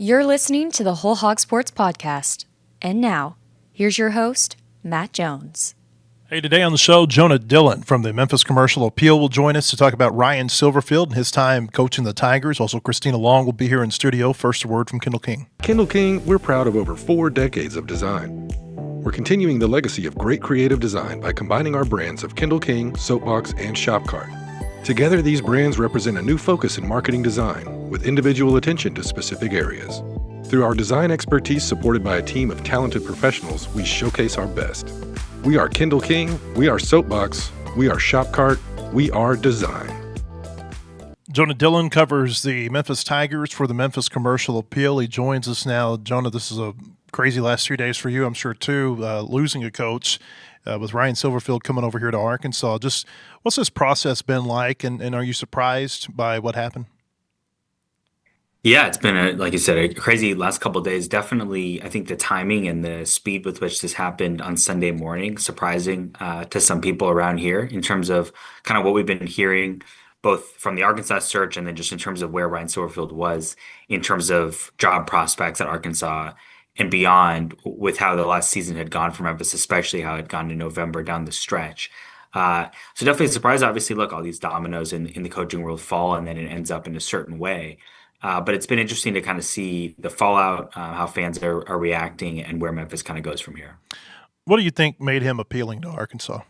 You're listening to the Whole Hog Sports Podcast. And now, here's your host, Matt Jones. Hey, today on the show, Jonah Dylan from the Memphis Commercial-Appeal will join us to talk about Ryan Silverfield and his time coaching the Tigers. Also, Christina Long will be here in studio. First, a word from Kendall King. Kendall King, we're proud of over 4 decades of design. We're continuing the legacy of great creative design by combining our brands of Kendall King, Soapbox, and Shopcart. Together, these brands represent a new focus in marketing design with individual attention to specific areas. Through our design expertise supported by a team of talented professionals, we showcase our best. We are Kendall King, we are Soapbox, we are Shopcart, we are design. Jonah Dylan covers the Memphis Tigers for the Memphis Commercial-Appeal. He joins us now. Jonah, this is a crazy last 3 days for you, I'm sure, too, losing a coach with Ryan Silverfield coming over here to Arkansas. Just what's this process been like, and are you surprised by what happened? Yeah, it's been like you said, a crazy last couple of days. Definitely, I think the timing and the speed with which this happened on Sunday morning, surprising to some people around here in terms of kind of what we've been hearing, both from the Arkansas search and then just in terms of where Ryan Silverfield was in terms of job prospects at Arkansas and beyond with how the last season had gone for Memphis, especially how it had gone in November down the stretch. So definitely a surprise. Obviously, look, all these dominoes in the coaching world fall and then it ends up in a certain way. But it's been interesting to kind of see the fallout, how fans are reacting, and where Memphis kind of goes from here. What do you think made him appealing to Arkansas?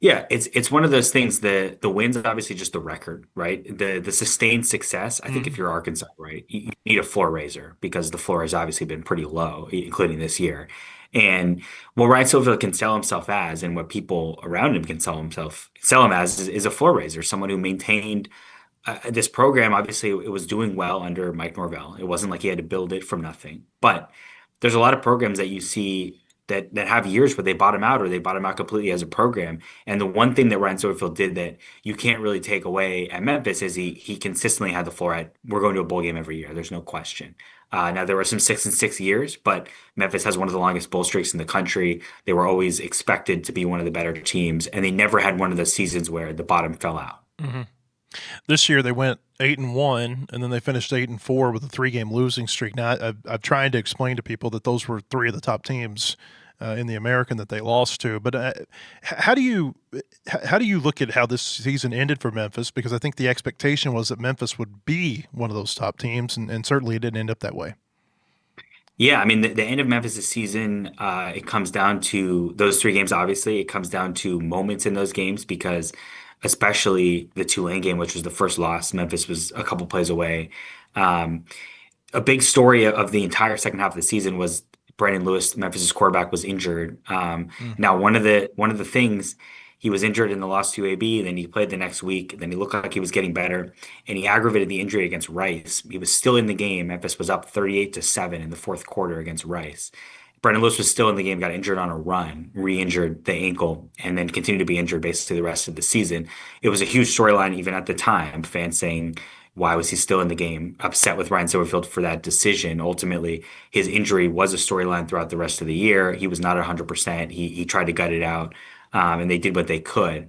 Yeah, it's one of those things. The wins obviously just the record, right? The sustained success. I think if you're Arkansas, right, you need a floor raiser because the floor has obviously been pretty low, including this year. And what Ryan Silverfield can sell himself as, and what people around him can sell him as, is a floor raiser, someone who maintained. This program, obviously, it was doing well under Mike Norvell. It wasn't like he had to build it from nothing. But there's a lot of programs that you see that have years where they bottom out or they bottom out completely as a program. And the one thing that Ryan Silverfield did that you can't really take away at Memphis is he consistently had the floor at, we're going to a bowl game every year. There's no question. Now, there were some 6-6 years, but Memphis has one of the longest bowl streaks in the country. They were always expected to be one of the better teams, and they never had one of those seasons where the bottom fell out. Mm-hmm. This year they went 8-1, and then they finished 8-4 with a 3-game losing streak. Now I've tried to explain to people that those were 3 of the top teams in the American that they lost to. But how do you look at how this season ended for Memphis? Because I think the expectation was that Memphis would be one of those top teams, and certainly it didn't end up that way. Yeah, I mean, the end of Memphis' season, it comes down to those 3 games, obviously. It comes down to moments in those games because especially the Tulane game, which was the first loss. Memphis was a couple plays away. A big story of the entire second half of the season was Brandon Lewis, Memphis' quarterback, was injured. Now, one of the things, he was injured in the loss to UAB, then he played the next week, then he looked like he was getting better, and he aggravated the injury against Rice. He was still in the game. Memphis was up 38-7 in the fourth quarter against Rice. Brandon Lewis was still in the game, got injured on a run, re-injured the ankle, and then continued to be injured basically the rest of the season. It was a huge storyline even at the time, fans saying, why was he still in the game? Upset with Ryan Silverfield for that decision. Ultimately, his injury was a storyline throughout the rest of the year. He was not 100%. He tried to gut it out, and they did what they could.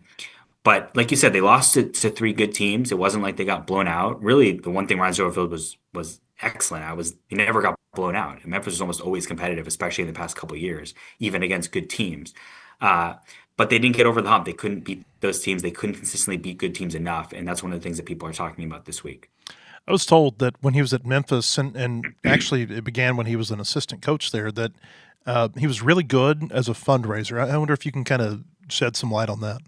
But like you said, they lost to 3 good teams. It wasn't like they got blown out. Really, the one thing Ryan Silverfield was excellent at was he never got blown out. And Memphis was almost always competitive, especially in the past couple of years, even against good teams. But they didn't get over the hump. They couldn't beat those teams. They couldn't consistently beat good teams enough. And that's one of the things that people are talking about this week. I was told that when he was at Memphis, and actually it began when he was an assistant coach there, that he was really good as a fundraiser. I wonder if you can kind of shed some light on that.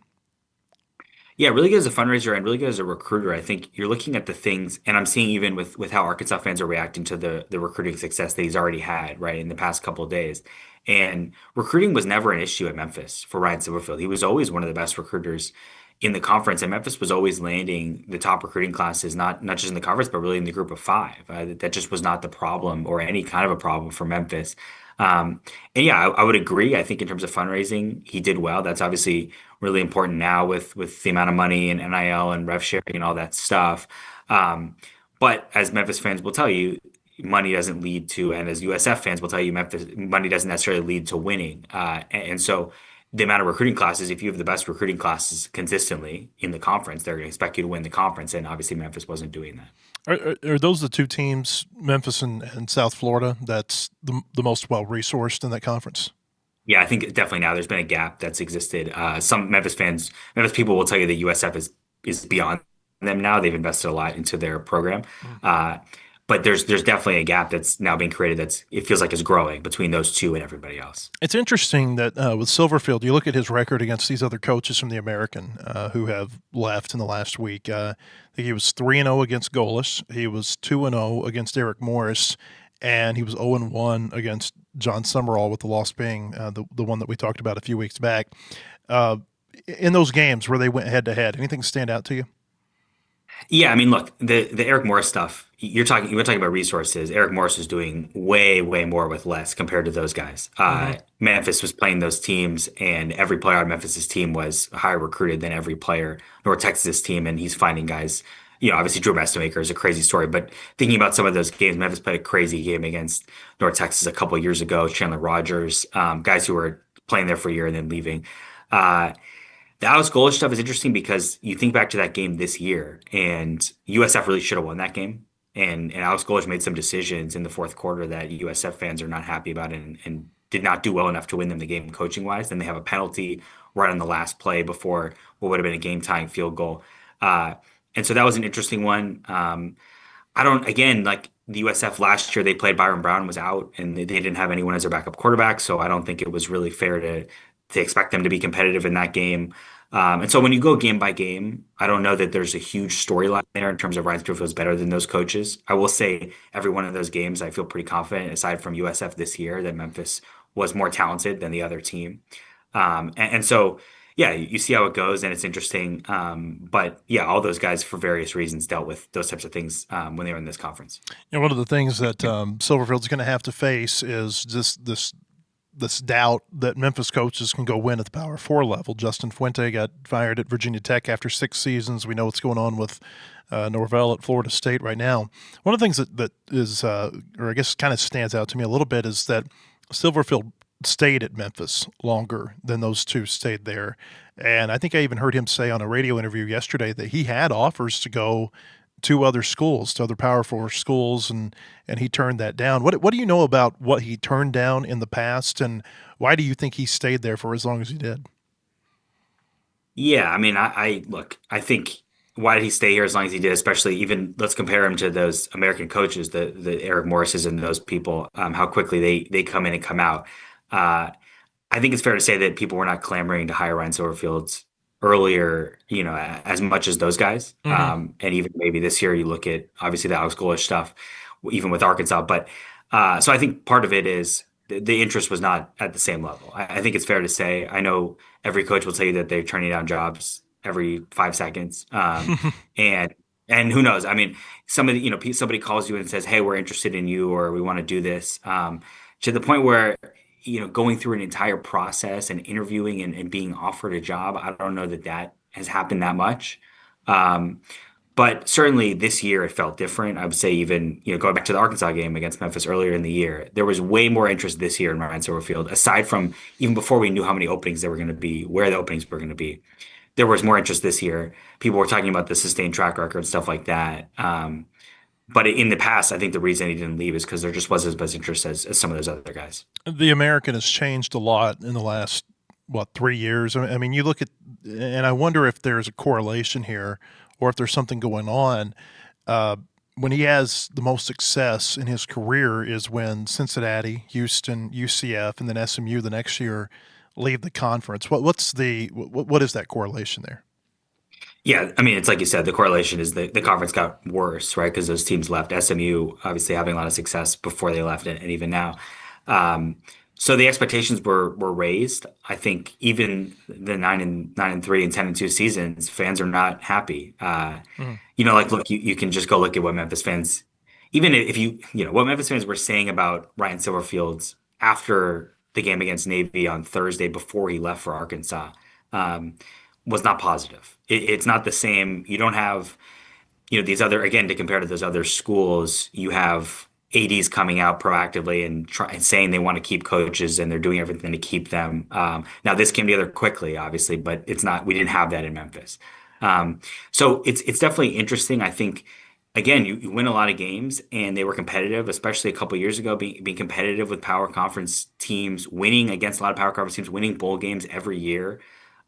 Yeah, really good as a fundraiser and really good as a recruiter. I think you're looking at the things, and I'm seeing even with how Arkansas fans are reacting to the recruiting success that he's already had, right, in the past couple of days. And recruiting was never an issue at Memphis for Ryan Silverfield. He was always one of the best recruiters in the conference, and Memphis was always landing the top recruiting classes, not just in the conference, but really in the group of 5. That just was not the problem or any kind of a problem for Memphis. And yeah, I would agree. I think in terms of fundraising, he did well. That's obviously really important now with the amount of money and NIL and rev sharing and all that stuff. But as Memphis fans will tell you, money doesn't lead to, and as USF fans will tell you, money doesn't necessarily lead to winning. And so the amount of recruiting classes, if you have the best recruiting classes consistently in the conference, they're going to expect you to win the conference. And obviously, Memphis wasn't doing that. Are those the two teams, Memphis and South Florida, that's the most well-resourced in that conference? Yeah, I think definitely now there's been a gap that's existed. Some Memphis people will tell you that USF is beyond them now. They've invested a lot into their program. Uh, but there's definitely a gap that's now being created it feels like is growing between those two and everybody else. It's interesting that with Silverfield, you look at his record against these other coaches from the American who have left in the last week. I think he was 3-0 against Golis. He was 2-0 against Eric Morris, and he was 0-1 against John Summerall, with the loss being the one that we talked about a few weeks back. In those games where they went head-to-head, anything stand out to you? Yeah, I mean, look, the Eric Morris stuff, we're talking about resources. Eric Morris is doing way, way more with less compared to those guys. Memphis was playing those teams, and every player on Memphis's team was higher recruited than every player North Texas team, and he's finding guys. Obviously Drew Mestemaker is a crazy story, but thinking about some of those games, Memphis played a crazy game against North Texas a couple of years ago. Chandler Rogers, guys who were playing there for a year and then leaving. The Alex Golesh stuff is interesting because you think back to that game this year, and USF really should have won that game. And Alex Golesh made some decisions in the fourth quarter that USF fans are not happy about, and did not do well enough to win them the game coaching wise. Then they have a penalty right on the last play before what would have been a game tying field goal. And so that was an interesting one. I don't, again, like the USF last year, they played Byron Brown was out, and they didn't have anyone as their backup quarterback. So I don't think it was really fair to expect them to be competitive in that game. And so when you go game by game, I don't know that there's a huge storyline there in terms of Ryan Silverfield is better than those coaches. I will say every one of those games, I feel pretty confident, aside from USF this year, that Memphis was more talented than the other team. And so, yeah, you see how it goes, and it's interesting. But yeah, all those guys, for various reasons, dealt with those types of things when they were in this conference. One of the things that Silverfield's going to have to face is just this doubt that Memphis coaches can go win at the Power 4 level. Justin Fuente got fired at Virginia Tech after 6 seasons. We know what's going on with Norvell at Florida State right now. One of the things that is, or I guess kind of stands out to me a little bit, is that Silverfield stayed at Memphis longer than those two stayed there. And I think I even heard him say on a radio interview yesterday that he had offers to go to other schools, to other Power 4 schools, and he turned that down. What do you know about what he turned down in the past, and why do you think he stayed there for as long as he did? Yeah, I mean, I think why did he stay here as long as he did, especially even let's compare him to those American coaches, the Eric Morrises and those people, how quickly they come in and come out. I think it's fair to say that people were not clamoring to hire Ryan Silverfield earlier, as much as those guys. And even maybe this year, you look at obviously the Alex Golesh stuff, even with Arkansas. But so I think part of it is the interest was not at the same level. I think it's fair to say. I know every coach will tell you that they're turning down jobs every 5 seconds, and who knows? I mean, somebody calls you and says, "Hey, we're interested in you," or "We want to do this," to the point where going through an entire process and interviewing and being offered a job. I don't know that has happened that much. But certainly this year it felt different. I would say even, going back to the Arkansas game against Memphis earlier in the year, there was way more interest this year in Ryan Silverfield, aside from even before we knew how many openings there were going to be, where the openings were going to be. There was more interest this year. People were talking about the sustained track record and stuff like that. But in the past, I think the reason he didn't leave is because there just wasn't as much interest as some of those other guys. The American has changed a lot in the last, 3 years. I mean, you look at, and I wonder if there's a correlation here or if there's something going on. When he has the most success in his career is when Cincinnati, Houston, UCF, and then SMU the next year leave the conference. What is that correlation there? Yeah, I mean, it's like you said, the correlation is the conference got worse, right? Because those teams left. SMU obviously having a lot of success before they left, and even now. So the expectations were raised. I think even the 9-3 and 10-2 seasons, fans are not happy. Look, you can just go look at what Memphis fans, even if what Memphis fans were saying about Ryan Silverfield after the game against Navy on Thursday before he left for Arkansas. Was not positive. It's not the same. You don't have, these other, again, to compare to those other schools, you have ADs coming out proactively and saying they want to keep coaches and they're doing everything to keep them. Now this came together quickly, obviously, but it's not. We didn't have that in Memphis. So it's definitely interesting. I think again, you win a lot of games and they were competitive, especially a couple years ago, being competitive with power conference teams, winning against a lot of power conference teams, winning bowl games every year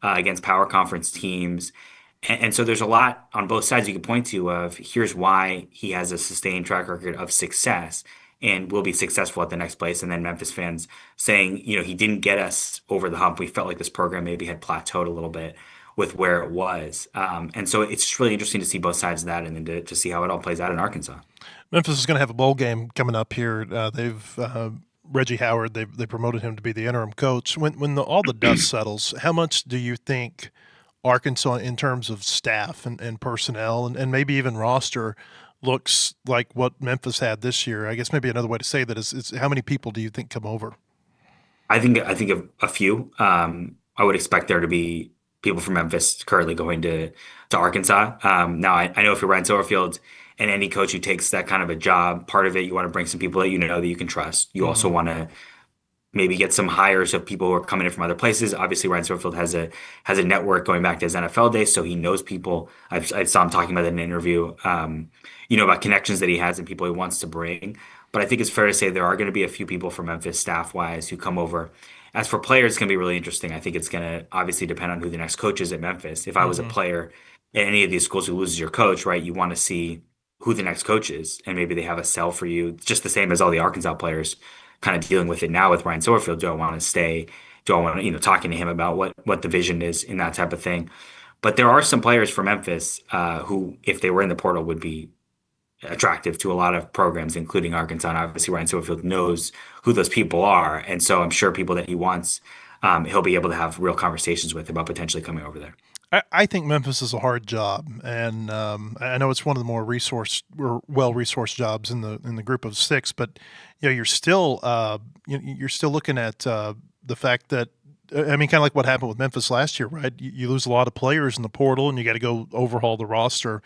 against power conference teams. And so there's a lot on both sides you can point to of here's why he has a sustained track record of success and will be successful at the next place. And then Memphis fans saying, he didn't get us over the hump. We felt like this program maybe had plateaued a little bit with where it was. And so it's just really interesting to see both sides of that and then to see how it all plays out in Arkansas. Memphis is going to have a bowl game coming up here. They've Reggie Howard, they promoted him to be the interim coach. When all the dust settles, how much do you think Arkansas in terms of staff and personnel and maybe even roster looks like what Memphis had this year? I guess maybe another way to say that is how many people do you think come over? I think of a few. I would expect there to be people from Memphis currently going to Arkansas. Now I know if you're Ryan Silverfield and any coach who takes that kind of a job, part of it you want to bring some people that that you can trust. You also want to maybe get some hires of people who are coming in from other places. Obviously, Ryan Silverfield has a network going back to his NFL days, so he knows people. I saw him talking about that in an interview, about connections that he has and people he wants to bring. But I think it's fair to say there are going to be a few people from Memphis staff-wise who come over. As for players, it's going to be really interesting. I think it's going to obviously depend on who the next coach is at Memphis. If I was a player at any of these schools who loses your coach, right, you want to see who the next coach is, and maybe they have a sell for you, just the same as all the Arkansas players kind of dealing with it now with Ryan Silverfield. Do I want to stay? Do I want to, talking to him about what the vision is in that type of thing? But there are some players for Memphis who, if they were in the portal, would be attractive to a lot of programs, including Arkansas. And obviously, Ryan Silverfield knows who those people are. And so I'm sure people that he wants, he'll be able to have real conversations with about potentially coming over there. I think Memphis is a hard job, and I know it's one of the more well-resourced jobs in the group of six. But you're still looking at the fact that kind of like what happened with Memphis last year, right? You lose a lot of players in the portal, and you got to go overhaul the roster.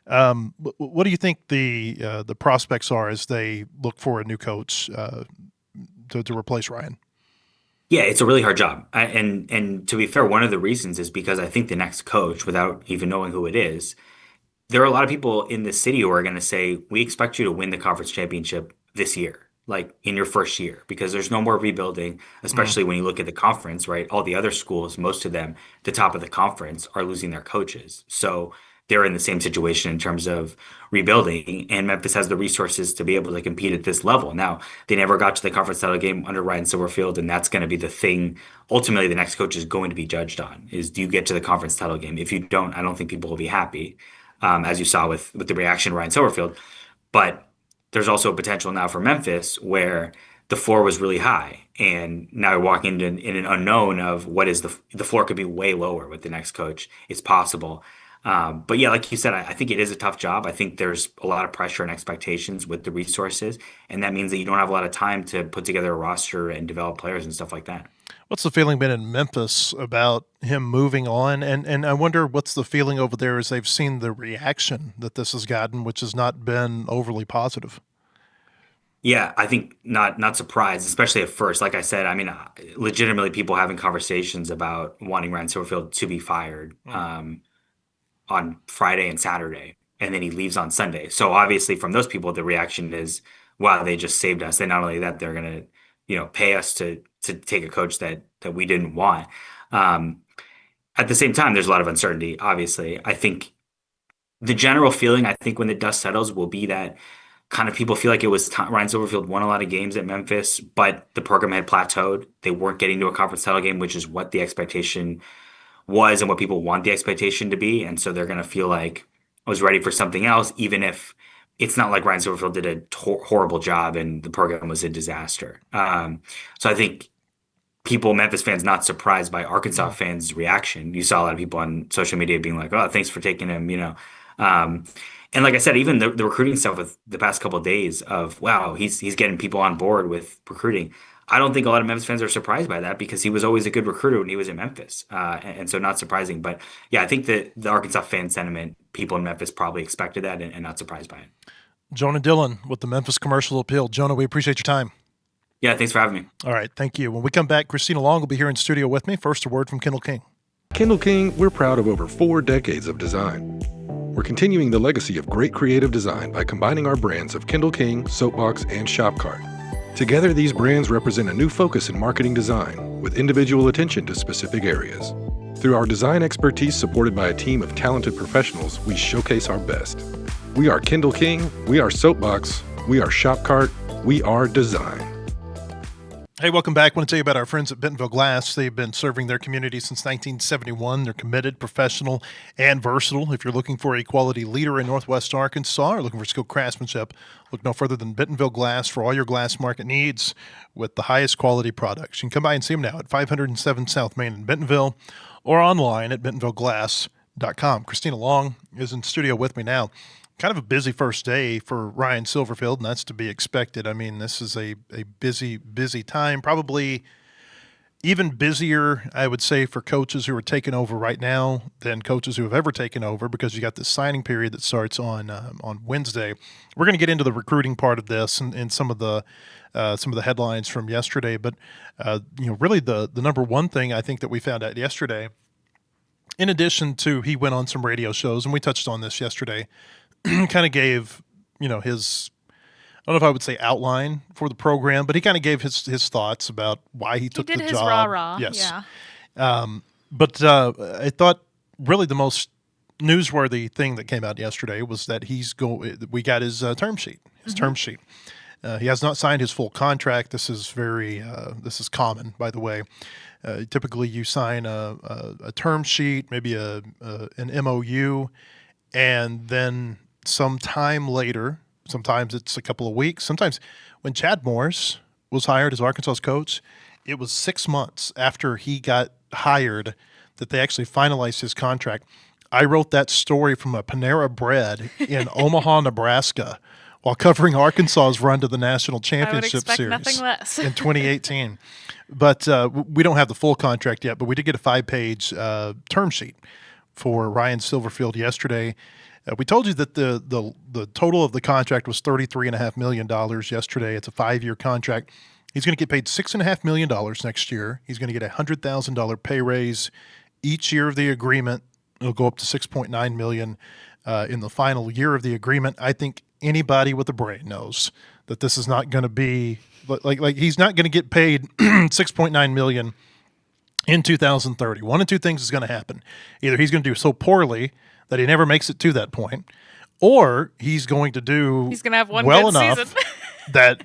What do you think the prospects are as they look for a new coach to replace Ryan? Yeah, it's a really hard job. And to be fair, one of the reasons is because I think the next coach, without even knowing who it is, there are a lot of people in the city who are going to say, we expect you to win the conference championship this year, like in your first year, because there's no more rebuilding, especially when you look at the conference, right? All the other schools, most of them, the top of the conference are losing their coaches. So they're in the same situation in terms of rebuilding, and Memphis has the resources to be able to compete at this level. Now, they never got to the conference title game under Ryan Silverfield, and that's going to be the thing. Ultimately, the next coach is going to be judged on is, do you get to the conference title game? If you don't, I don't think people will be happy, as you saw with the reaction to Ryan Silverfield. But there's also a potential now for Memphis where the floor was really high, and now you're walking in an unknown of what is the floor could be way lower with the next coach. It's possible. But yeah, like you said, I think it is a tough job. I think there's a lot of pressure and expectations with the resources, and that means that you don't have a lot of time to put together a roster and develop players and stuff like that. What's the feeling been in Memphis about him moving on? And I wonder what's the feeling over there as they've seen the reaction that this has gotten, which has not been overly positive. Yeah, I think not surprised, especially at first. Like I said, legitimately people having conversations about wanting Ryan Silverfield to be fired. On Friday and Saturday, and then he leaves on Sunday. So obviously from those people, the reaction is, wow, they just saved us. And not only that, they're going to, pay us to take a coach that we didn't want. At the same time, there's a lot of uncertainty, obviously. I think the general feeling, when the dust settles, will be that kind of people feel like it was time. Ryan Silverfield won a lot of games at Memphis, but the program had plateaued. They weren't getting to a conference title game, which is what the expectation was and what people want the expectation to be. And so they're going to feel like I was ready for something else, even if it's not like Ryan Silverfield did a horrible job and the program was a disaster. So I think Memphis fans, not surprised by Arkansas fans' reaction. You saw a lot of people on social media being like, oh, thanks for taking him, and like I said, even the recruiting stuff with the past couple of days of, wow, he's getting people on board with recruiting. I don't think a lot of Memphis fans are surprised by that because he was always a good recruiter when he was in Memphis. And so not surprising. But yeah, I think that the Arkansas fan sentiment, people in Memphis probably expected that and not surprised by it. Jonah Dylan with the Memphis Commercial-Appeal. Jonah, we appreciate your time. Yeah, thanks for having me. All right, thank you. When we come back, Christina Long will be here in studio with me. First, a word from Kendall King. Kendall King, we're proud of over 4 decades of design. We're continuing the legacy of great creative design by combining our brands of Kendall King, Soapbox, and Shopcart. Together, these brands represent a new focus in marketing design with individual attention to specific areas. Through our design expertise supported by a team of talented professionals, we showcase our best. We are Kendall King, we are Soapbox, we are Shopcart, we are design. Hey, welcome back. I want to tell you about our friends at Bentonville Glass. They've been serving their community since 1971. They're committed, professional, and versatile. If you're looking for a quality leader in Northwest Arkansas or looking for skilled craftsmanship, look no further than Bentonville Glass for all your glass market needs with the highest quality products. You can come by and see them now at 507 South Main in Bentonville or online at bentonvilleglass.com. Christina Long is in studio with me now. Kind of a busy first day for Ryan Silverfield, and that's to be expected. I mean, this is a busy time, probably even busier, I would say, for coaches who are taking over right now than coaches who have ever taken over, because you got this signing period that starts on Wednesday. We're going to get into the recruiting part of this and some of the headlines from yesterday, but really the number one thing I think that we found out yesterday, in addition to he went on some radio shows, and we touched on this yesterday, kind of gave, his, I don't know if I would say outline for the program, but he kind of gave his thoughts about why he took the job. He did his rah-rah, yes. yeah. But I thought really the most newsworthy thing that came out yesterday was that we got his term sheet, term sheet. He has not signed his full contract. This is this is common, by the way. Typically you sign a term sheet, maybe an MOU, and then some time later, sometimes it's a couple of weeks. Sometimes when Chad Morris was hired as Arkansas's coach, it was 6 months after he got hired that they actually finalized his contract. I wrote that story from a Panera Bread in Omaha, Nebraska, while covering Arkansas's run to the national championship series nothing less. in 2018. But we don't have the full contract yet, but we did get a 5-page term sheet for Ryan Silverfield yesterday. We told you that the total of the contract was $33.5 million yesterday. It's a 5-year contract. He's going to get paid $6.5 million next year. He's going to get a $100,000 pay raise each year of the agreement. It'll go up to $6.9 million in the final year of the agreement. I think anybody with a brain knows that this is not going to be like he's not going to get paid $6.9 million in 2030. One of two things is going to happen. Either he's going to do so poorly that he never makes it to that point, or he's going to have one well enough season. That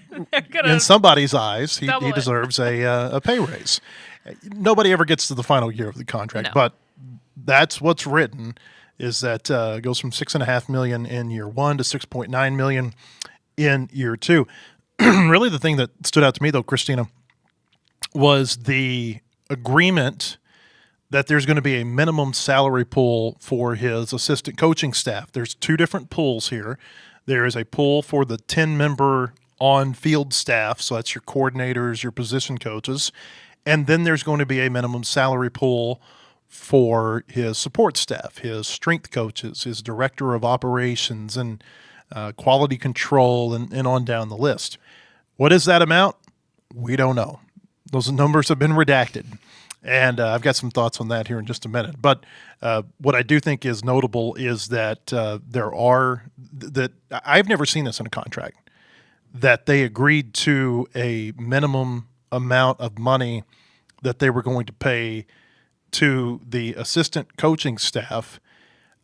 in somebody's eyes he deserves a pay raise. Nobody ever gets to the final year of the contract, but that's what's written, is that it goes from $6.5 million in year 1 to $6.9 million in year 2. Really, the thing that stood out to me, though, Christina, was the agreement that there's going to be a minimum salary pool for his assistant coaching staff. There's 2 different pools here. There is a pool for the 10-member on-field staff, so that's your coordinators, your position coaches, and then there's going to be a minimum salary pool for his support staff, his strength coaches, his director of operations, and quality control, and on down the list. What is that amount? We don't know. Those numbers have been redacted. And I've got some thoughts on that here in just a minute. But what I do think is notable is that that I've never seen this in a contract, that they agreed to a minimum amount of money that they were going to pay to the assistant coaching staff.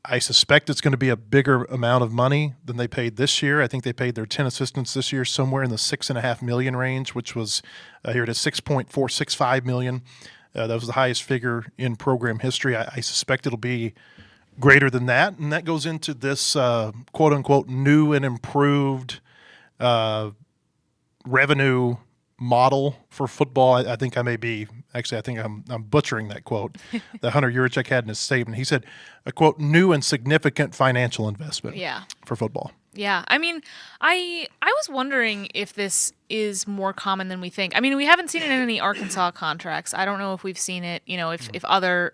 I suspect it's going to be a bigger amount of money than they paid this year. I think they paid their 10 assistants this year somewhere in the $6.5 million range, which was here to $6.465 million. That was the highest figure in program history. I suspect it'll be greater than that, and that goes into this quote-unquote new and improved revenue model for football. I think I think I'm butchering that quote that Hunter Yurachek had in his statement. He said, a quote, new and significant financial investment for football. Yeah. I mean, I was wondering if this is more common than we think. I mean, we haven't seen it in any Arkansas contracts. I don't know if we've seen it, if other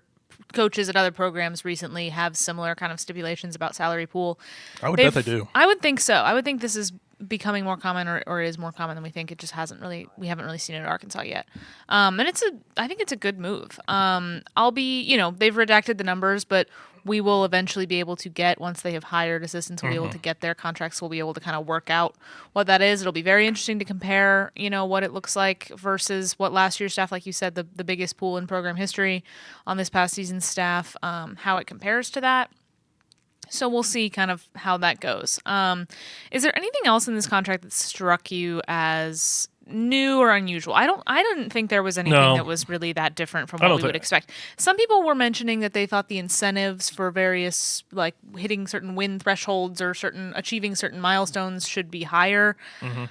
coaches at other programs recently have similar kind of stipulations about salary pool. I would bet they do. I would think so. I would think this is becoming more common, or is more common than we think. It just we haven't really seen it at Arkansas yet. And I think it's a good move. They've redacted the numbers, but we will eventually be able to get, once they have hired assistants, we'll be able to get their contracts. We'll be able to kind of work out what that is. It'll be very interesting to compare, what it looks like versus what last year's staff, like you said, the biggest pool in program history on this past season's staff, how it compares to that. So we'll see kind of how that goes. Is there anything else in this contract that struck you as new or unusual? I didn't think there was anything that was really that different from what we would expect. Some people were mentioning that they thought the incentives for various, like hitting certain win thresholds or achieving certain milestones should be higher. Mm-hmm.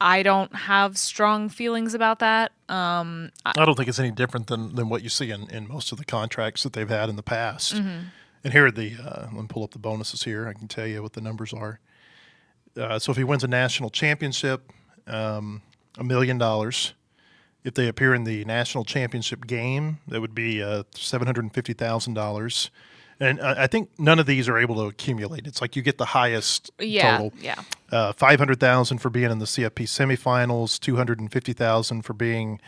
I don't have strong feelings about that. I don't think it's any different than what you see in most of the contracts that they've had in the past. Mm-hmm. And here are let me pull up the bonuses here. I can tell you what the numbers are. So if he wins a national championship, $1 million. If they appear in the national championship game, that would be $750,000. And I think none of these are able to accumulate. It's like you get the highest total. Yeah. $500,000 for being in the CFP semifinals, $250,000 for being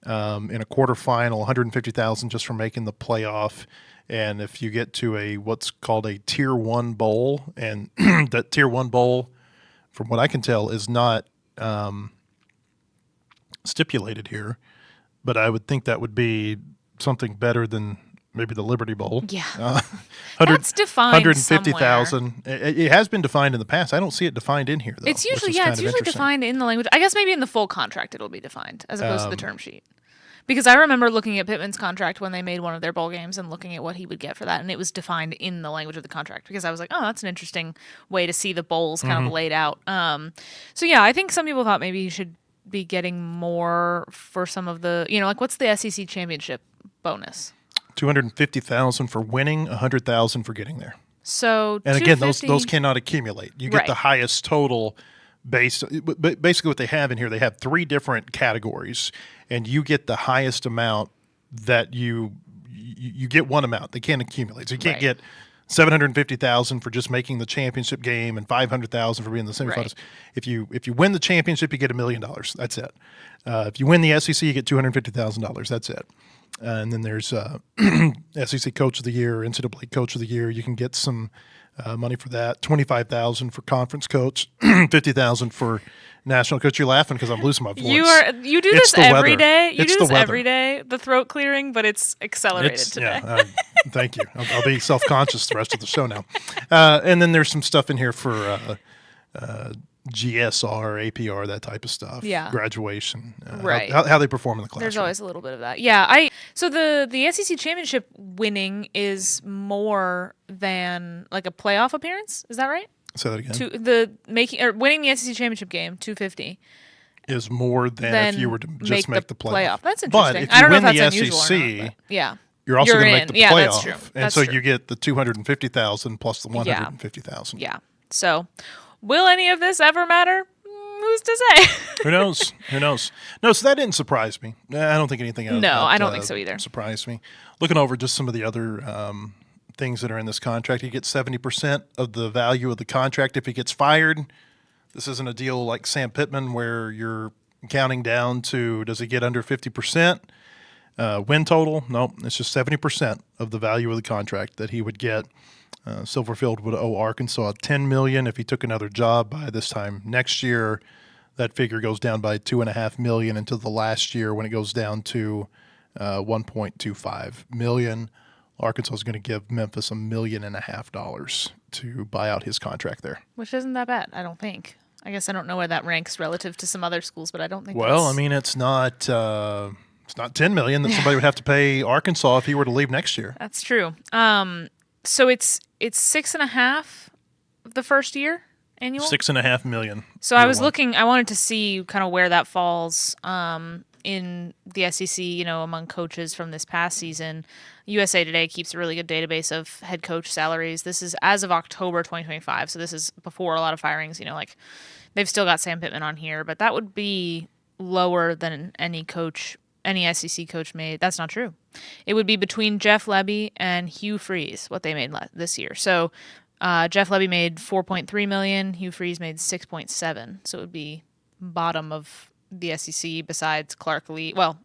in a quarterfinal, $150,000 just for making the playoff. And if you get to what's called a Tier 1 bowl, and that Tier 1 bowl, from what I can tell, is not stipulated here, but I would think that would be something better than maybe the Liberty Bowl. Yeah. That's defined 150,000. It has been defined in the past. I don't see it defined in here, though. It's usually defined in the language. I guess maybe in the full contract it'll be defined as opposed to the term sheet. Because I remember looking at Pittman's contract when they made one of their bowl games and looking at what he would get for that, and it was defined in the language of the contract, because I was like, oh, that's an interesting way to see the bowls kind of laid out. So yeah, I think some people thought maybe he should be getting more for some of the, like what's the SEC championship bonus? $250,000 for winning, $100,000 for getting there. So and again, those cannot accumulate. You get the highest total. Basically what they have in here, they have 3 different categories, and you get the highest amount that you get one amount. They can't accumulate. So you can't get $750,000 for just making the championship game and $500,000 for being in the semifinals. Right. If you win the championship, you get $1 million. That's it. If you win the SEC, you get $250,000. That's it. And then there's SEC Coach of the Year, NCAA Coach of the Year. You can get some money for that. $25,000 for conference coach, $50,000 for national coach. You're laughing because I'm losing my voice. You do this every day. You do this every day. The throat clearing, but it's accelerated today. Yeah, thank you. I'll be self-conscious the rest of the show now. And then there's some stuff in here for GSR, APR, that type of stuff. Yeah. Graduation. Right. How they perform in the classroom. There's always a little bit of that. Yeah. So the SEC championship winning is more than like a playoff appearance. Is that right? Say that again. Winning the SEC championship game, $250, is more than if you were to just make the playoff. That's interesting. But if you win the SEC, you're also going to make the playoff. That's true. And so you get the $250,000 plus the $150,000. Yeah. So will any of this ever matter? Who's to say? Who knows? No, so that didn't surprise me. I don't think anything else. No, I don't think so either. Surprised me. Looking over just some of the other things that are in this contract, he gets 70% of the value of the contract if he gets fired. This isn't a deal like Sam Pittman where you're counting down to, does he get under 50% win total? No, it's just 70% of the value of the contract that he would get. Silverfield would owe Arkansas $10 million if he took another job by this time next year. That figure goes down by $2.5 million until the last year when it goes down to $1.25 million. Arkansas is going to give Memphis $1.5 million to buy out his contract there, which isn't that bad, I don't think. I guess I don't know where that ranks relative to some other schools, but I don't think. Well, I mean, it's not $10 million that somebody would have to pay Arkansas if he were to leave next year. That's true. So it's 6.5 the first year annual. $6.5 million. So I was looking. I wanted to see kind of where that falls in the SEC. Among coaches from this past season. USA Today keeps a really good database of head coach salaries. This is as of October 2025. So this is before a lot of firings. Like they've still got Sam Pittman on here, but that would be lower than any coach any SEC coach made. That's not true. It would be between Jeff Lebby and Hugh Freeze, what they made this year. So Jeff Lebby made $4.3 million. Hugh Freeze made $6.7. So it would be bottom of the SEC besides Clark Lee. Well,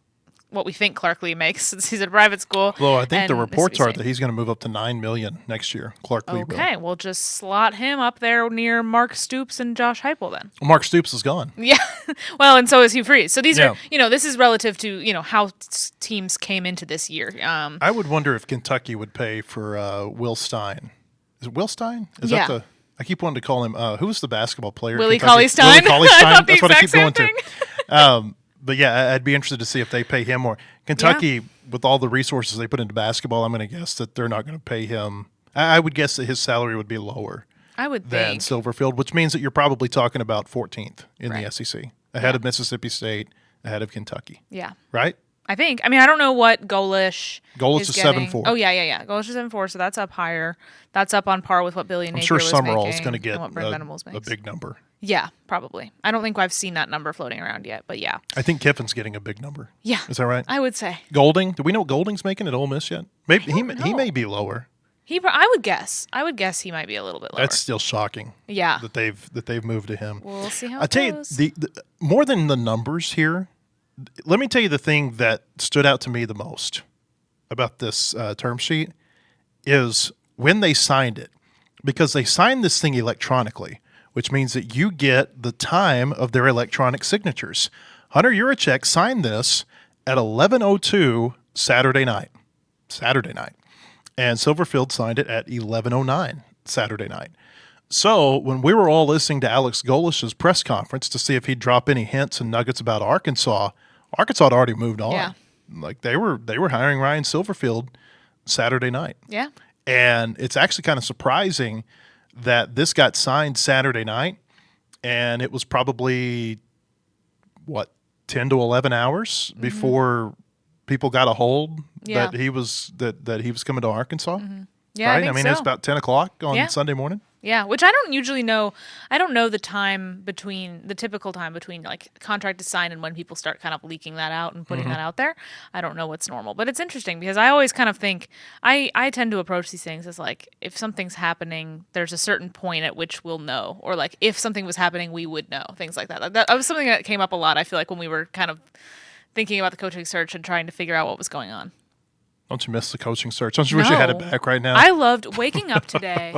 what we think Clark Lee makes since he's at a private school. Well, I think the reports are that he's going to move up to $9 million next year. Clark Lee will. Okay, we'll just slot him up there near Mark Stoops and Josh Heupel then. Well, Mark Stoops is gone. Yeah, well, and so is Hugh Freeze. So these are, this is relative to, how teams came into this year. I would wonder if Kentucky would pay for Will Stein. Is it Will Stein? Is that the? I keep wanting to call him. Who was the basketball player? Willie Cauley-Stein. Willie Cauley-Stein. I thought the That's what I keep exact going same to. But yeah, I'd be interested to see if they pay him more. Kentucky, with all the resources they put into basketball, I'm going to guess that they're not going to pay him. I would guess that his salary would be lower. I would than think. Silverfield, which means that you're probably talking about 14th in the SEC, ahead of Mississippi State, ahead of Kentucky. Yeah. Right? I think. I mean, I don't know what Golish is getting. 7.4. Oh, yeah. Golish is 7.4, so that's up higher. That's up on par with what Billy Napier was making. I'm sure Summerall's going to get a big number. Yeah, probably. I don't think I've seen that number floating around yet, but yeah. I think Kiffin's getting a big number. Yeah. Is that right? I would say. Golding? Do we know what Golding's making at Ole Miss yet? Maybe he may be lower. I would guess. He might be a little bit lower. That's still shocking. Yeah. That they've moved to him. We'll see how I tell you, the more than the numbers here, let me tell you the thing that stood out to me the most about this term sheet is when they signed it, because they signed this thing electronically, which means that you get the time of their electronic signatures. Hunter Yurachek signed this at 11:02 Saturday night. And Silverfield signed it at 11:09 Saturday night. So when we were all listening to Alex Golish's press conference to see if he'd drop any hints and nuggets about Arkansas had already moved on. Yeah. Like they were hiring Ryan Silverfield Saturday night. Yeah. And it's actually kind of surprising that this got signed Saturday night, and it was probably 10 to 11 hours before people got a hold that he was coming to Arkansas. Mm-hmm. Yeah, right? I mean, it's about 10 o'clock on Sunday morning. Yeah, which I don't usually know. I don't know the typical time between like contract to sign and when people start kind of leaking that out and putting that out there. I don't know what's normal, but it's interesting because I always kind of think I tend to approach these things as like if something's happening, there's a certain point at which we'll know, or like if something was happening, we would know, things like that. That was something that came up a lot. I feel like when we were kind of thinking about the coaching search and trying to figure out what was going on. Don't you miss the coaching search? Don't you wish you had it back right now? I loved waking up today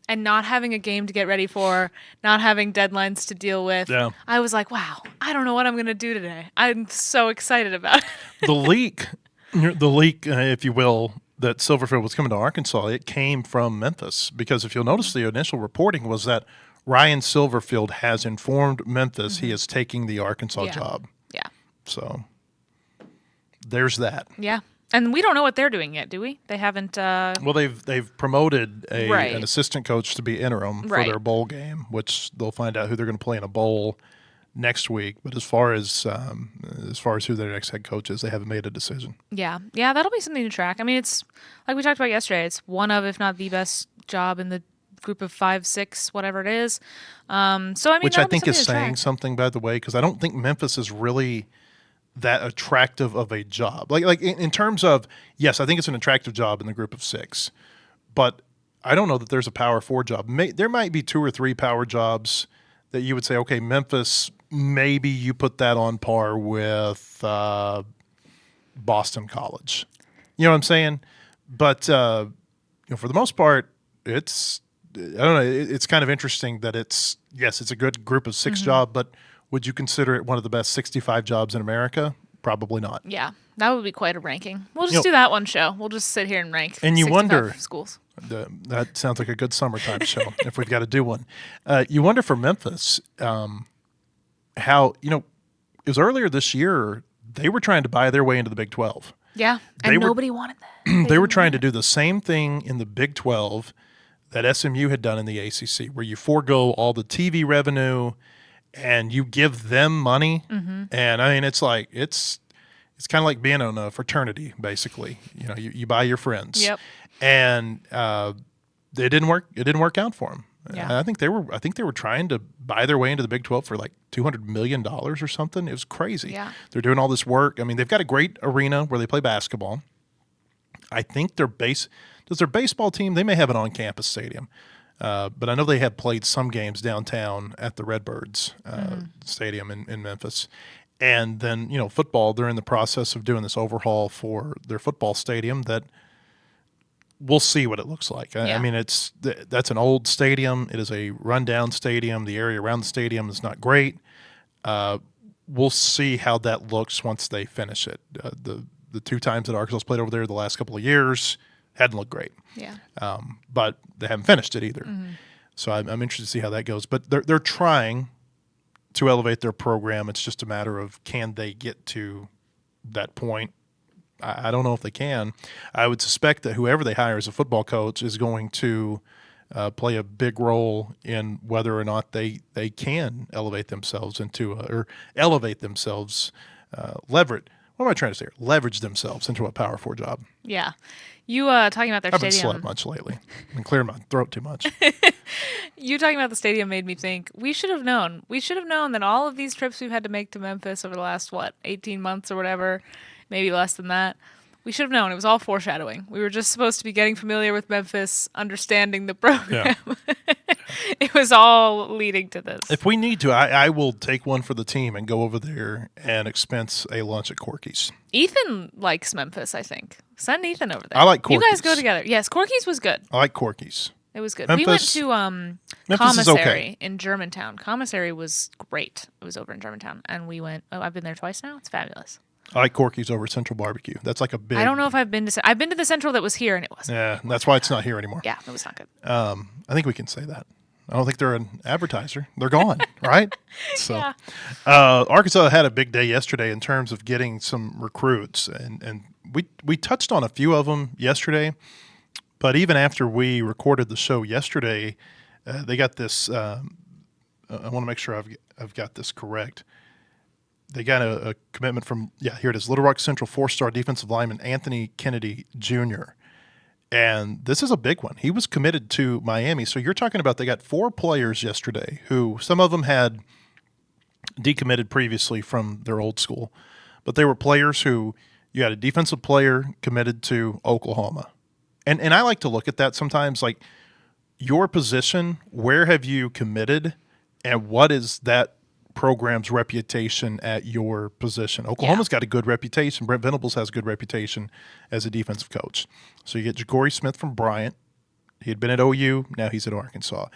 and not having a game to get ready for, not having deadlines to deal with. Yeah. I was like, wow, I don't know what I'm going to do today. I'm so excited about it. The leak, if you will, that Silverfield was coming to Arkansas, it came from Memphis. Because if you'll notice, the initial reporting was that Ryan Silverfield has informed Memphis he is taking the Arkansas job. Yeah. So there's that. Yeah. And we don't know what they're doing yet, do we? They haven't. Well, they've promoted an assistant coach to be interim for their bowl game, which they'll find out who they're going to play in a bowl next week. But as far as who their next head coach is, they haven't made a decision. Yeah, that'll be something to track. I mean, it's like we talked about yesterday. It's one of, if not the best job in the group of 5, 6, whatever it is. So I mean, which I think is saying something, by the way, because I don't think Memphis is really that attractive of a job. Like in terms of, yes, I think it's an attractive job in the group of 6, but I don't know that there's a power 4 job. There might be 2 or 3 power jobs that you would say, okay, Memphis, maybe you put that on par with Boston College. You know what I'm saying? But for the most part, it's kind of interesting that it's a good group of 6 job, but would you consider it one of the best 65 jobs in America? Probably not. Yeah, that would be quite a ranking. We'll just do that one show. We'll just sit here and rank. And you wonder schools. That sounds like a good summertime show if we've got to do one. You wonder for Memphis how it was earlier this year they were trying to buy their way into the Big 12. Yeah, and nobody wanted that. They were trying to do the same thing in the Big 12 that SMU had done in the ACC, where you forego all the TV revenue and you give them money. And I mean, it's like it's kind of like being in a fraternity, basically. You buy your friends. Yep. And it didn't work. It didn't work out for them. Yeah. I think they were trying to buy their way into the Big 12 for like $200 million or something. It was crazy. Yeah. They're doing all this work. I mean, they've got a great arena where they play basketball. I think their baseball team, they may have an on-campus stadium. But I know they have played some games downtown at the Redbirds Stadium in Memphis. And then, football, they're in the process of doing this overhaul for their football stadium that we'll see what it looks like. I mean, that's an old stadium. It is a rundown stadium. The area around the stadium is not great. We'll see how that looks once they finish it. The 2 times that Arkansas played over there the last couple of years hadn't looked great. Yeah. But they haven't finished it either. So I'm interested to see how that goes. But they're trying to elevate their program. It's just a matter of, can they get to that point? I don't know if they can. I would suspect that whoever they hire as a football coach is going to play a big role in whether or not they can elevate themselves what am I trying to say here? Leverage themselves into a Power 4 job. Yeah. You talking about their I haven't stadium. slept much lately. I've been clearing my throat too much. You talking about the stadium made me think we should have known. We should have known that all of these trips we've had to make to Memphis over the last, 18 months or whatever, maybe less than that. We should have known. It was all foreshadowing. We were just supposed to be getting familiar with Memphis, understanding the program. Yeah. It was all leading to this. If we need to, I will take one for the team and go over there and expense a lunch at Corky's. Ethan likes Memphis, I think. Send Ethan over there. I like You guys Corky's. go together. Yes, Corky's was good. I like Corky's. It was good. Memphis- We went to Memphis is Commissary okay. in Germantown. Commissary was great. It was over in Germantown. And we went, I've been there twice now. It's fabulous. I like Corky's over Central Barbecue. That's like a big. I don't know if I've been to the Central that was here and it wasn't. Yeah, that's why it's not here anymore. Yeah, it was not good. I think we can say that. I don't think they're an advertiser. They're gone, right? So, Yeah. Arkansas had a big day yesterday in terms of getting some recruits, and we touched on a few of them yesterday. But even after we recorded the show yesterday, they got this. I want to make sure I've got this correct. They got a commitment from, here it is, Little Rock Central 4-star defensive lineman Anthony Kennedy Jr. And this is a big one. He was committed to Miami. So you're talking about they got 4 players yesterday who some of them had decommitted previously from their old school. But they were players who you had a defensive player committed to Oklahoma. And I like to look at that sometimes, like your position, where have you committed, and what is that program's reputation at your position? Oklahoma's got a good reputation. Brent Venables has a good reputation as a defensive coach. So you get Ja'Cory Smith from Bryant. He had been at OU. Now he's at Arkansas.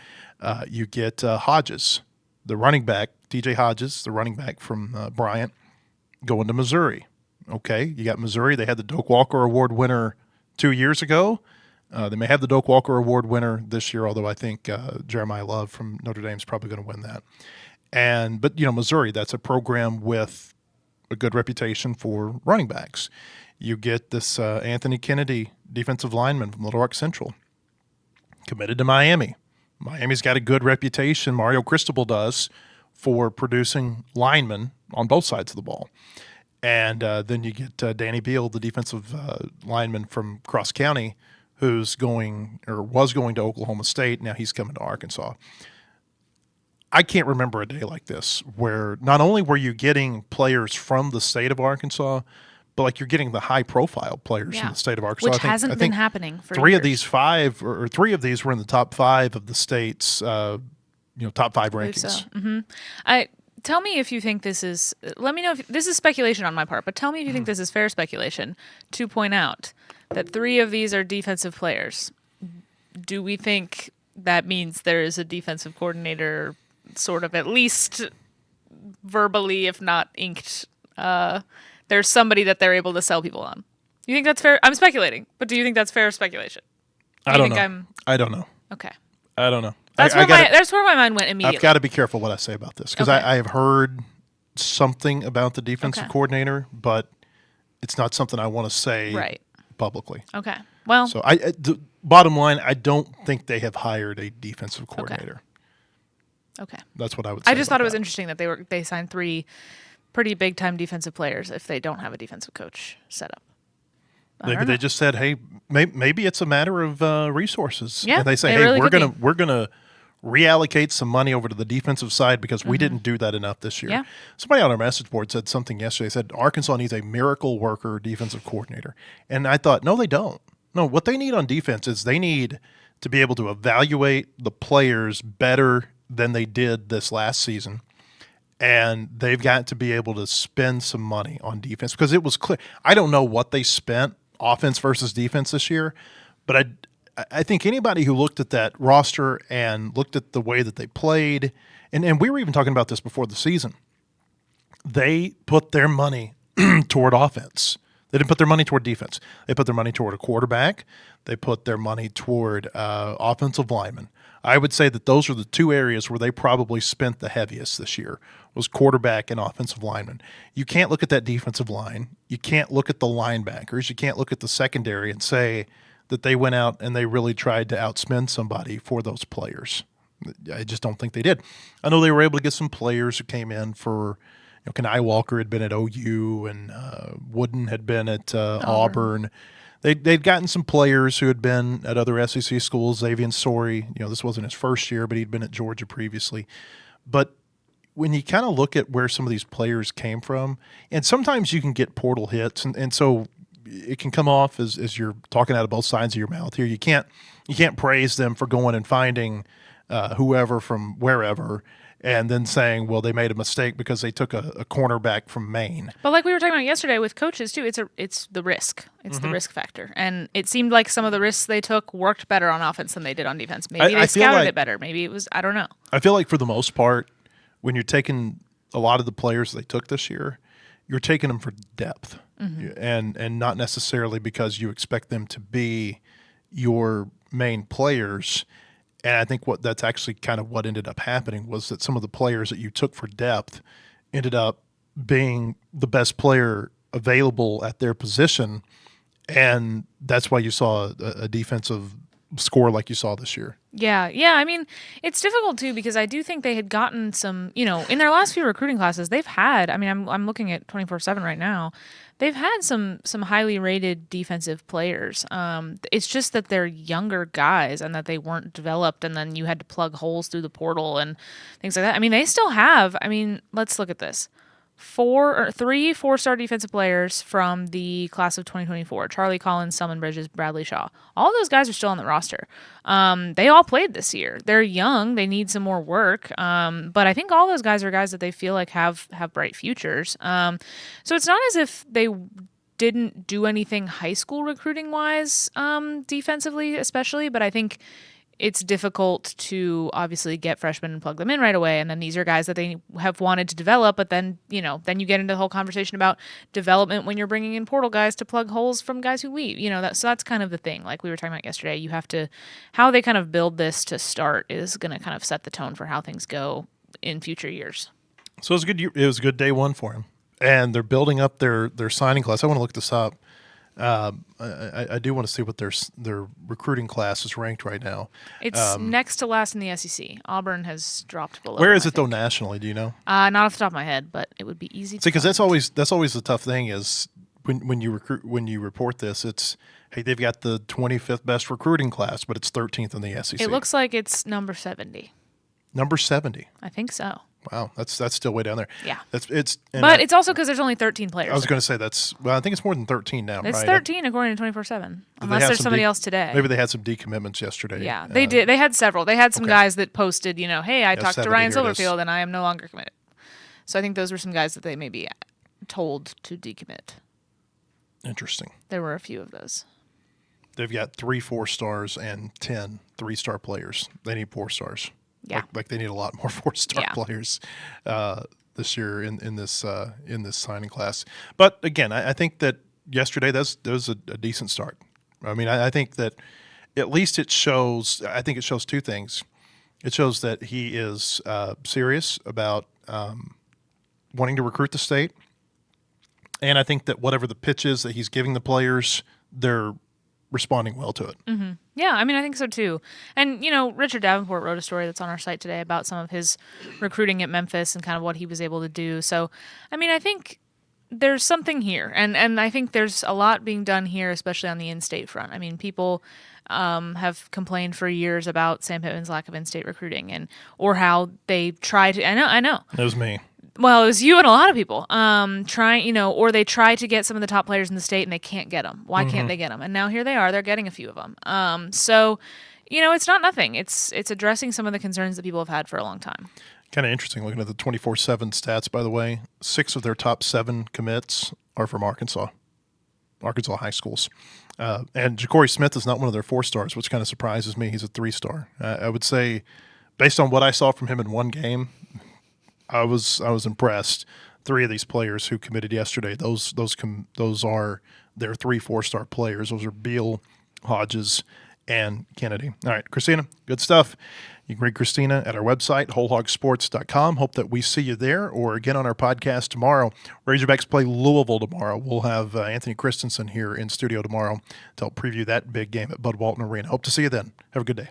You get Hodges, the running back, TJ Hodges, the running back from Bryant, going to Missouri. Okay, you got Missouri. They had the Doak Walker Award winner 2 years ago. They may have the Doak Walker Award winner this year, although I think Jeremiah Love from Notre Dame is probably going to win that. But Missouri, that's a program with a good reputation for running backs. You get this Anthony Kennedy, defensive lineman from Little Rock Central, committed to Miami. Miami's got a good reputation, Mario Cristobal does, for producing linemen on both sides of the ball. And then you get Danny Beal, the defensive lineman from Cross County, who's was going to Oklahoma State. Now he's coming to Arkansas. I can't remember a day like this where not only were you getting players from the state of Arkansas, but like you're getting the high-profile players from the state of Arkansas. Which hasn't been happening for three years. of these 5, or 3 of these were in the top 5 of the state's, top 5 rankings. So. Tell me if you think this is. Let me know if this is speculation on my part, but tell me if you think this is fair speculation to point out that 3 of these are defensive players. Do we think that means there is a defensive coordinator, sort of at least verbally, if not inked? There's somebody that they're able to sell people on. You think that's fair? I'm speculating, but do you think that's fair speculation? I don't know. I don't know. Okay. I don't know. That's where my mind went immediately. I've got to be careful what I say about this because Okay. I have heard something about the defensive coordinator, but it's not something I want to say publicly. Okay. Well, so the bottom line, I don't think they have hired a defensive coordinator. Okay. That's what I would say. I just thought it was interesting that they signed 3 pretty big time defensive players if they don't have a defensive coach set up. Maybe they just said, "Hey, maybe it's a matter of resources." Yeah, and they say, it "Hey, really we're could gonna reallocate some money over to the defensive side because we didn't do that enough this year. Yeah. Somebody on our message board said something yesterday. Said Arkansas needs a miracle worker defensive coordinator. And I thought, no, they don't. No, what they need on defense is they need to be able to evaluate the players better than they did this last season. And they've got to be able to spend some money on defense because it was clear. I don't know what they spent offense versus defense this year, but I think anybody who looked at that roster and looked at the way that they played, and we were even talking about this before the season, they put their money toward offense. They didn't put their money toward defense. They put their money toward a quarterback. They put their money toward offensive linemen. I would say that those are the two areas where they probably spent the heaviest this year, was quarterback and offensive linemen. You can't look at that defensive line. You can't look at the linebackers. You can't look at the secondary and say that they went out and they really tried to outspend somebody for those players. I just don't think they did. I know they were able to get some players who came in for, Kenai Walker had been at OU and Wooden had been at Auburn. They'd gotten some players who had been at other SEC schools. Xavier Sorey, this wasn't his first year, but he'd been at Georgia previously. But when you kind of look at where some of these players came from, and sometimes you can get portal hits, and so it can come off as you're talking out of both sides of your mouth here. You can't praise them for going and finding whoever from wherever and then saying, well, they made a mistake because they took a cornerback from Maine. But like we were talking about yesterday with coaches too, it's the risk. It's the risk factor. And it seemed like some of the risks they took worked better on offense than they did on defense. Maybe they scouted it better. Maybe it was, I don't know. I feel like for the most part, when you're taking a lot of the players they took this year, you're taking them for depth and not necessarily because you expect them to be your main players. And I think that's actually kind of what ended up happening was that some of the players that you took for depth ended up being the best player available at their position. And that's why you saw a defensive score like you saw this year. Yeah. I mean, it's difficult too because I do think they had gotten some, in their last few recruiting classes, they've had. I mean, I'm looking at 24/7 right now. They've had some highly rated defensive players. It's just that they're younger guys and that they weren't developed, and then you had to plug holes through the portal and things like that. I mean, they still have. I mean, let's look at this. 3 4-star defensive players from the class of 2024. Charlie Collins, Selman Bridges, Bradley Shaw. All of those guys are still on the roster. They all played this year. They're young. They need some more work. But I think all those guys are guys that they feel like have bright futures. So it's not as if they didn't do anything high school recruiting-wise defensively especially, but I think it's difficult to obviously get freshmen and plug them in right away. And then these are guys that they have wanted to develop, but then you get into the whole conversation about development when you're bringing in portal guys to plug holes from guys who leave. So that's kind of the thing. Like we were talking about yesterday, you have to, how they kind of build this to start is going to kind of set the tone for how things go in future years. So it was a good day one for him. And they're building up their signing class. I want to look this up. I do want to see what their recruiting class is ranked right now. It's next to last in the SEC. Auburn has dropped below. Where is it though nationally? Do you know? Not off the top of my head, but it would be easy. See, because that's always the tough thing is when you report this, it's hey, they've got the 25th best recruiting class, but it's 13th in the SEC. It looks like it's number 70. Number 70. I think so. Wow, that's still way down there. Yeah, but it's also because there's only 13 players. I was going to say I think it's more than 13 now. It's right? 13 according to 24/7, unless there's somebody else today. Maybe they had some decommitments yesterday. Yeah, they did. They had several. They had some guys that posted, hey, I talked 70, to Ryan Silverfield and I am no longer committed. So I think those were some guys that they maybe told to decommit. Interesting. There were a few of those. They've got 3 4-stars and 10 3-star players. They need 4 stars. Yeah, like they need a lot more 4-star players this year in this signing class. But again, I think that yesterday that was a decent start. I mean, I think that at least it shows. I think it shows 2 things. It shows that he is serious about wanting to recruit the state, and I think that whatever the pitch is that he's giving the players, they're responding well to it. Mm-hmm. Yeah, I mean, I think so too. And, Richard Davenport wrote a story that's on our site today about some of his recruiting at Memphis and kind of what he was able to do. So, I mean, I think there's something here. And I think there's a lot being done here, especially on the in-state front. I mean, people, have complained for years about Sam Pittman's lack of in-state recruiting or how they try to. I know. It was me. Well, it was you and a lot of people or they try to get some of the top players in the state and they can't get them. Why can't they get them? And now here they are. They're getting a few of them. So, it's not nothing. It's addressing some of the concerns that people have had for a long time. Kind of interesting looking at the 24/7 stats, by the way. 6 of their top 7 commits are from Arkansas high schools. And Ja'Cory Smith is not one of their 4-stars, which kind of surprises me. He's a 3-star. I would say, based on what I saw from him in one game, I was impressed. 3 of these players who committed yesterday, those are their 3 4-star players. Those are Beal, Hodges, and Kennedy. All right, Christina, good stuff. You can read Christina at our website, wholehogsports.com. Hope that we see you there or again on our podcast tomorrow. Razorbacks play Louisville tomorrow. We'll have Anthony Christensen here in studio tomorrow to help preview that big game at Bud Walton Arena. Hope to see you then. Have a good day.